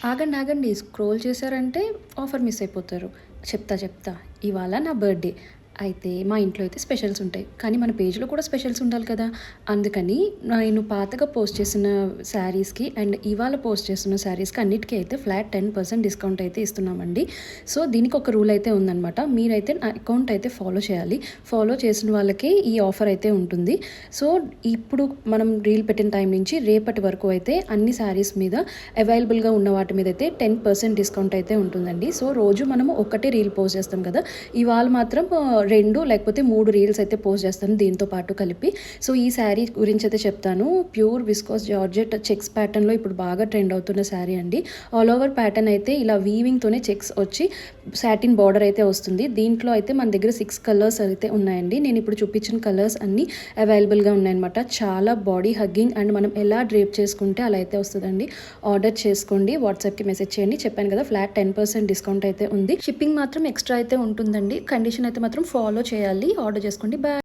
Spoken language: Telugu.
ఆగండి, ఆగండి. స్క్రోల్ చేశారంటే ఆఫర్ మిస్ అయిపోతారు. చెప్తా. ఇవాళ నా బర్త్‌డే. అయితే మా ఇంట్లో అయితే స్పెషల్స్ ఉంటాయి. కానీ మన పేజ్‌లో కూడా స్పెషల్స్ ఉండాలి కదా! అందుకని నేను పాతగా పోస్ట్ చేసిన శారీస్‌కి అండ్ ఇవాళ పోస్ట్ చేస్తున్న శారీస్‌కి అన్నిటికి అయితే ఫ్లాట్ 10% డిస్కౌంట్ అయితే ఇస్తున్నామండి. సో, దీనికి ఒక రూల్ అయితే ఉందనమాట. మీరైతే నా అకౌంట్ అయితే ఫాలో చేయాలి. ఫాలో చేసిన వాళ్ళకే ఈ ఆఫర్ అయితే ఉంటుంది. సో, ఇప్పుడు మనం రీల్ పెట్టిన టైం నుంచి రేపటి వరకు అయితే అన్ని శారీస్ మీద అవైలబుల్‌గా ఉన్న వాటి మీద అయితే 10% డిస్కౌంట్ అయితే ఉంటుందండి. సో, రోజు మనము ఒక్కటే రీల్ పోస్ట్ చేస్తాం కదా! ఇవాళ మాత్రం 2 లేకపోతే 3 రీల్స్ అయితే పోస్ట్ చేస్తాను దీంతో పాటు కలిపి. సో, ఈ శారీ గురించి అయితే చెప్తాను. ప్యూర్ విస్కోస్ జార్జెట్ చెక్స్ ప్యాటర్న్‌లో ఇప్పుడు బాగా ట్రెండ్ అవుతున్న శారీ అండి. ఆల్ ఓవర్ ప్యాటర్న్ అయితే ఇలా వీవింగ్‌తోనే చెక్స్ వచ్చి సాటిన్ బార్డర్ అయితే వస్తుంది. దీంట్లో అయితే మన దగ్గర 6 కలర్స్ అయితే ఉన్నాయండి. నేను ఇప్పుడు చూపించిన కలర్స్ అన్నీ అవైలబుల్‌గా ఉన్నాయన్నమాట. చాలా బాడీ హగ్గింగ్ అండ్ మనం ఎలా డ్రేప్ చేసుకుంటే అలా అయితే వస్తుందండి. ఆర్డర్ చేసుకోండి. వాట్సాప్‌కి మెసేజ్ చేయండి. చెప్పాను కదా! ఫ్లాట్ 10% డిస్కౌంట్ అయితే ఉంది. షిప్పింగ్ మాత్రం ఎక్స్ట్రా అయితే ఉంటుందండి. కండిషన్ అయితే మాత్రం ఫాలో చేయాలి. ఆర్డర్ చేసుకోండి. బాయ్.